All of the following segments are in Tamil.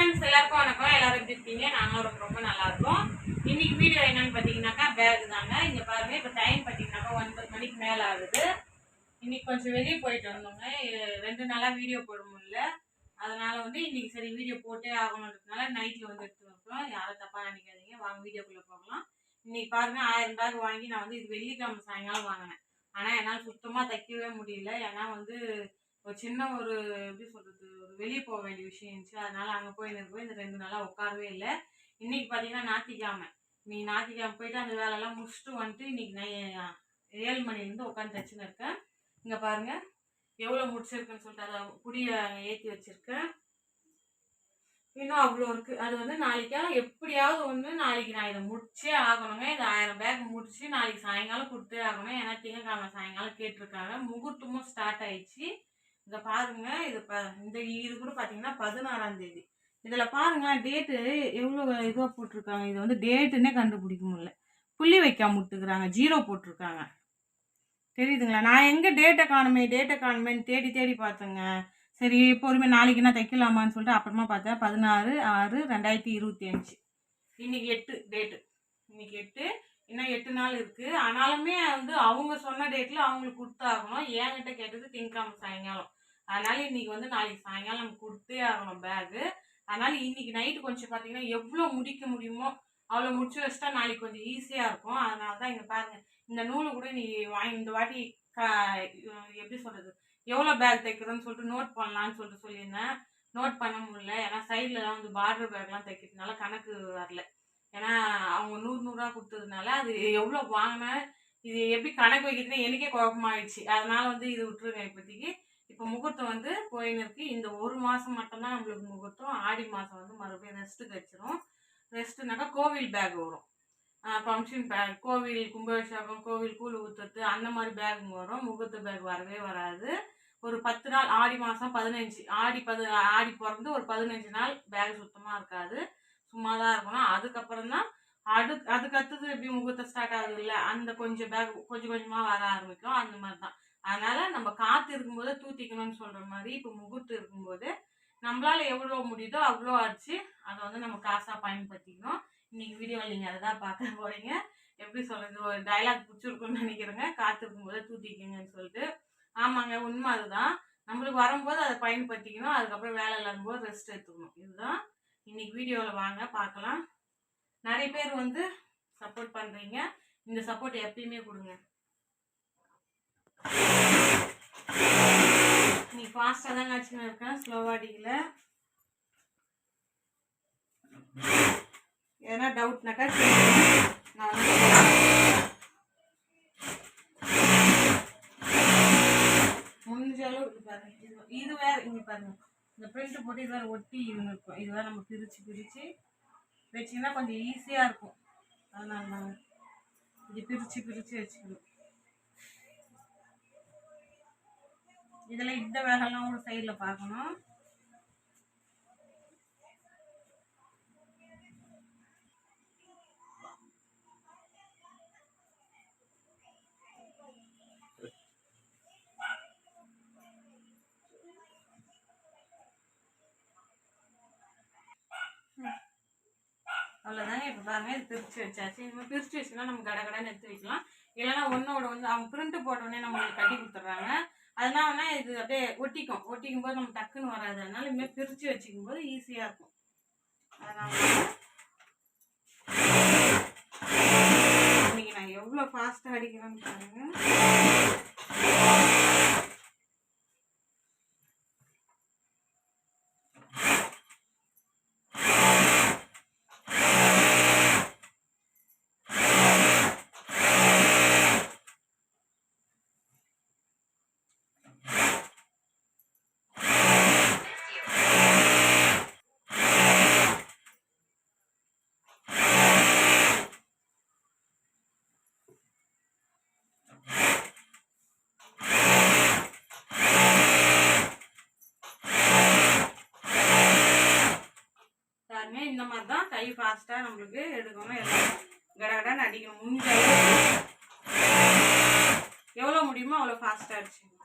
ஃப்ரெண்ட்ஸ் எல்லாருக்கும் வணக்கம். எல்லாரும் எப்படி இருக்கீங்க? நாங்களும் ரொம்ப ரொம்ப நல்லா இருக்கோம். இன்னைக்கு வீடியோ என்னன்னு பார்த்தீங்கன்னாக்கா பேக் தாங்க. இங்கே பாருங்க, இப்போ டைம் பார்த்தீங்கன்னாக்கா 9 மணிக்கு மேலே ஆகுது. இன்னைக்கு கொஞ்சம் வெளியே போயிட்டு வந்தோங்க. 2 நாளாக வீடியோ போட முடியல. அதனால வந்து இன்னைக்கு சரி வீடியோ போட்டே ஆகணுன்றதுனால நைட்டில் வந்து எடுத்து வைக்கிறோம். யாரும் தப்பாக நினைக்காதீங்க. வாங்க வீடியோக்குள்ளே போகலாம். இன்னைக்கு பாருங்க 1000 பேக் வாங்கி நான் வந்து இது வெள்ளிக்கிழமை சாயங்காலம் வாங்கினேன். ஆனால் என்னால் சுத்தமாக தைக்கவே முடியல. ஏன்னா வந்து ஒரு சின்ன ஒரு எப்படி சொல்றது, ஒரு வெளியே போக வேண்டிய விஷயம் இருந்துச்சு. அதனால அங்கே போய் இந்த 2 நாளாக உட்காரவே இல்லை. இன்னைக்கு பார்த்தீங்கன்னா ஞாயிற்றுக்கிழமை. நீ ஞாயிற்றுக்கிழமை போயிட்டு அந்த வேலையெல்லாம் முடிச்சுட்டு வந்துட்டு இன்னைக்கு நான் 7 மணிலேருந்து உட்காந்து தைச்சுன்னு இருக்கேன். இங்கே பாருங்க எவ்வளோ முடிச்சிருக்குன்னு சொல்லிட்டு அதை புடிய ஏற்றி வச்சிருக்கேன். இன்னும் அவ்வளோ இருக்கு. அது வந்து நாளைக்கா எப்படியாவது ஒன்று நாளைக்கு நான் இதை முடிச்சே ஆகணுங்க. இந்த 1000 பேக் முடிச்சு நாளைக்கு சாயங்காலம் கொடுத்தே ஆகணும். ஏன்னா திங்கக்கிழமை சாயங்காலம் கேட்டிருக்காங்க. முகூர்த்தமும் ஸ்டார்ட் ஆயிடுச்சு. இதை பாருங்க, இது கூட பார்த்தீங்கன்னா 16ஆம் தேதி. இதில் பாருங்களேன் டேட்டு எவ்வளோ இதுவாக போட்டிருக்காங்க. இது வந்து டேட்டுன்னே கண்டுபிடிக்க முடியல. புள்ளி வைக்காம விட்டுக்கிறாங்க, 0 போட்டிருக்காங்க. தெரியுதுங்களா? நான் எங்கே டேட்டை காணுமேன்னு தேடி தேடி பார்த்தேங்க. சரி பொறுமையாக நாளைக்கு நான் தைக்கலாமான்னு சொல்லிட்டு அப்புறமா பார்த்தேன் 16/6/2025. இன்னைக்கு 8 டேட்டு. இன்னைக்கு 8, இன்னும் 8 நாள் இருக்குது. ஆனாலுமே வந்து அவங்க சொன்ன டேட்டில் அவங்களுக்கு கொடுத்தாகணும். என்கிட்ட கேட்டது திங்கக்கிழமை சாயங்காலம். அதனால இன்னைக்கு வந்து நாளைக்கு சாயங்காலம் நம்ம கொடுத்தே ஆகணும் பேகு. அதனால இன்னைக்கு நைட்டு கொஞ்சம் பார்த்தீங்கன்னா எவ்வளோ முடிக்க முடியுமோ அவ்வளோ முடிச்சு வச்சுட்டா நாளைக்கு கொஞ்சம் ஈஸியாக இருக்கும். அதனால தான் இங்கே பாருங்கள், இந்த நூலை கூட நீ இந்த வாட்டி எப்படி சொல்கிறது, எவ்வளோ பேக் தைக்கிறோன்னு சொல்லிட்டு நோட் பண்ணலான்னு சொல்லிட்டு சொல்லியிருந்தேன். நோட் பண்ண முடியல. ஏன்னா சைட்லலாம் வந்து பார்டர் பேக்லாம் தைக்கிறதுனால கணக்கு வரல. ஏன்னா அவங்க 100 கொடுத்ததுனால அது எவ்வளோ வாங்கினேன், இது எப்படி கணக்கு வைக்கிறதுன்னு எனக்கே குழப்பமாயிடுச்சு. அதனால வந்து இது விட்டுருங்க இப்போதைக்கு. இப்போ முகூர்த்தம் வந்து போயின்னு இருக்கு. இந்த ஒரு மாதம் மட்டும்தான் நம்மளுக்கு முகூர்த்தம். ஆடி மாதம் வந்து மறுபடியும் ரெஸ்ட்டுக்கு வச்சிரும். ரெஸ்ட்டுனாக்கா கோவில் பேக் வரும், ஃபங்க்ஷன் பேக், கோவில் கும்பாபிஷேகம், கோவில் கூழ் ஊற்றுறது அந்த மாதிரி பேகுங்க வரும். முகூர்த்த பேக் வரவே வராது. ஒரு 10 நாள், ஆடி மாதம் 15, ஆடி பிறந்து ஒரு 15 நாள் பேக் சுத்தமாக இருக்காது, சும்மா தான் இருக்கணும். அதுக்கப்புறம் தான் அதுக்கு அடுத்தது எப்படி முகூர்த்தம் ஸ்டார்ட் ஆகுது இல்லை, அந்த கொஞ்சம் பேக் கொஞ்சம் கொஞ்சமாக வர ஆரம்பிக்கும். அந்த மாதிரி தான். அதனால நம்ம காற்று இருக்கும்போது தூத்திக்கணும்னு சொல்கிற மாதிரி இப்போ முகூர்த்தம் இருக்கும்போது நம்மளால எவ்வளோ முடியுதோ அவ்வளோ ஆச்சு அதை வந்து நம்ம காசாக பயன்படுத்திக்கணும். இன்னைக்கு வீடியோவில் நீங்கள் அதை தான் பார்க்க போகிறீங்க. எப்படி சொல்கிறது, ஒரு டைலாக் பிடிச்சிருக்குன்னு நினைக்கிறேங்க, காற்று இருக்கும்போது தூத்திக்கங்கன்னு சொல்லிட்டு. ஆமாங்க, உண்மை அதுதான். நம்மளுக்கு வரும்போது அதை பயன்படுத்திக்கணும். அதுக்கப்புறம் வேலை இல்லாதபோது ரெஸ்ட் எடுத்துக்கணும். இதுதான் இன்னைக்கு வீடியோவில். வாங்க பார்க்கலாம். நிறைய பேர் வந்து சப்போர்ட் பண்ணுறீங்க. இந்த சப்போர்ட் எப்பயுமே கொடுங்க. நீ ஃபாஸ்ட்டாக தான் வச்சுன்னு இருக்கேன், ஸ்லோவாக அடிக்கல. எதனா டவுட்னாக்கா நான் முடிஞ்ச அளவு பாருங்க. இது வேற இங்கே பாருங்க, இந்த பிரிண்ட் போட்டு இது வேற ஒட்டி இருக்கும். இது வேற நம்ம பிரித்து வச்சிங்கன்னா கொஞ்சம் ஈஸியாக இருக்கும். அதனால நாங்கள் இது பிரித்து வச்சுக்கணும். இதில் இந்த வேலைலாம் ஒரு சைடில் பார்க்கணும். அவ்வளோதாங்க. இப்போ பாருங்க, இது பிரித்து வச்சாச்சு. இனிமேல் பிரித்து வச்சுன்னா நம்ம கடகடன்னு எடுத்து வைக்கலாம். இல்லைன்னா ஒன்றோட வந்து அவங்க பிரிண்ட்டு போட்டோடனே நம்மளுக்கு கட்டி கொடுத்துட்றாங்க. அதனால இது அப்படியே ஒட்டிக்கும் போது நம்ம டக்குன்னு வராது. அதனால இனிமேல் பிரித்து வச்சுக்கும் போது ஈஸியாக இருக்கும். அதனால இன்னைக்கு நான் எவ்வளோ ஃபாஸ்ட்டாக அடிக்கிறேன்னு பாருங்க. இந்த மாதிரி தான் கை ஃபாஸ்ட்டாக நம்மளுக்கு எடுக்கணும். எல்லாம் கடகடான்னு அடிக்கணும். முடிஞ்ச எவ்வளோ முடியுமோ அவ்வளோ ஃபாஸ்ட்டாக அடிச்சுக்கணும்.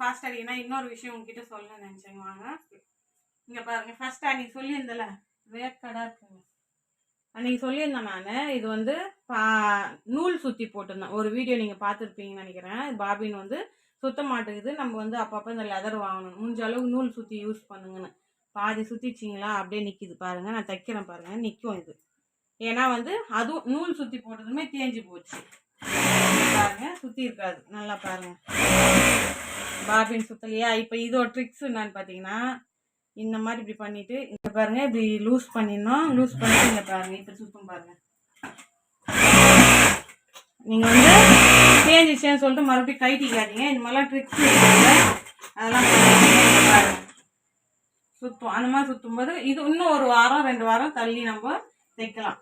ஃபாஸ்ட் அடிக்கனா இன்னொரு விஷயம் உங்ககிட்ட சொல்ல நினச்சேங்க. வாங்க இங்கே பாருங்க. ஃபர்ஸ்ட் அன்னைக்கு சொல்லியிருந்தல வேர்க்கடாக இருக்குங்க. அன்றைக்கி சொல்லியிருந்தேன் நான். இது வந்து நூல் சுற்றி போட்டிருந்தேன். ஒரு வீடியோ நீங்கள் பார்த்துருப்பீங்கன்னு நினைக்கிறேன். பாபின் வந்து சுத்த மாட்டேங்குது, நம்ம வந்து அப்பப்போ இந்த லெதர் வாங்கணும், முடிஞ்ச அளவுக்கு நூல் சுற்றி யூஸ் பண்ணுங்கன்னு. பாதி சுற்றிச்சிங்களா அப்படியே நிற்கிது பாருங்கள். நான் தைக்கிறேன் பாருங்கள், நிற்கும் இது. ஏன்னா வந்து அதுவும் நூல் சுற்றி போட்டதுமே தேஞ்சு போச்சு பாருங்கள், சுற்றி இருக்காது. நல்லா பாருங்கள், பாபின் சுற்றலையா. இப்போ இதோட ட்ரிக்ஸ் என்னன்னு பார்த்தீங்கன்னா, இந்த மாதிரி இப்படி பண்ணிவிட்டு இங்கே பாருங்கள், இப்படி லூஸ் பண்ணிடணும். லூஸ் பண்ணிட்டு இங்கே பாருங்கள், இப்போ சுத்தம் பாருங்கள். நீங்கள் வந்து தேஞ்சிச்சேன்னு சொல்லிட்டு மறுபடியும் கைட்டிக்காதீங்க. இந்த மாதிரிலாம் ட்ரிக்ஸ் இருக்குங்க, அதெல்லாம் பாருங்கள் சுற்றும். அந்த மாதிரி சுற்றும் போது இது இன்னும் ஒரு வாரம் 2 வாரம் தள்ளி நம்ம தைக்கலாம்.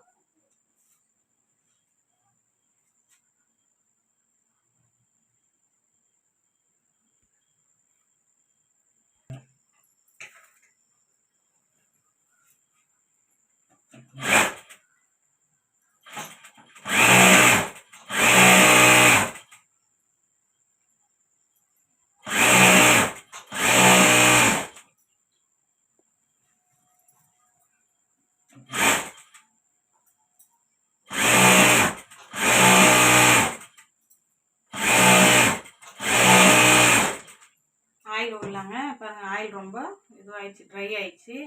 ஆயில் விடலாங்க. பாருங்கள், ஆயில் ரொம்ப இதுவாகிடுச்சு, ட்ரை ஆயிடுச்சு.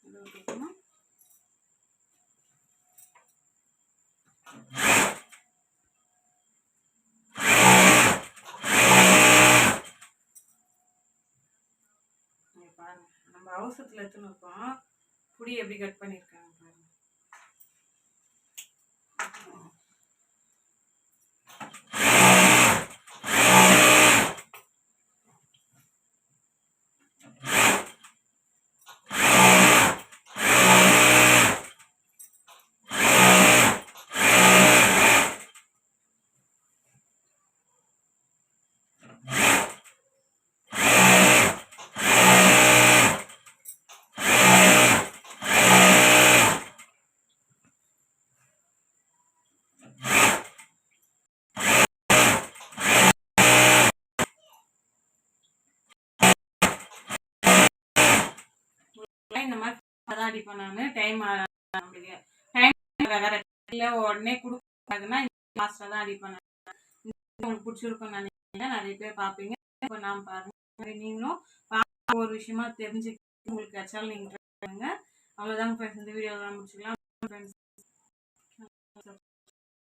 இது ஊற்றிக்கணும். பாருங்க, நம்ம அவசரத்தில் எடுத்துன்னு இருக்கோம். புடி எப்படி கட் பண்ணியிருக்காங்க பாருங்க. இந்த மாதிரி தான் அடிப்பேன் நான். டைம் வேற இல்லை, உடனே கொடுக்காதுன்னா லாஸ்ட்டில் தான் அடிப்பேன். உங்களுக்கு பிடிச்சிருக்குன்னு நினைக்கிறேன், நிறைய பேர் பார்ப்பீங்க. இப்போ நான் பாருங்க, நீங்களும் ஒரு விஷயமா தெரிஞ்சுக்க உங்களுக்கு கிடைச்சாலும் நீங்கள் அவ்வளோதாங்க ஃப்ரெண்ட்ஸ். இந்த வீடியோலாம் முடிச்சுக்கலாம்.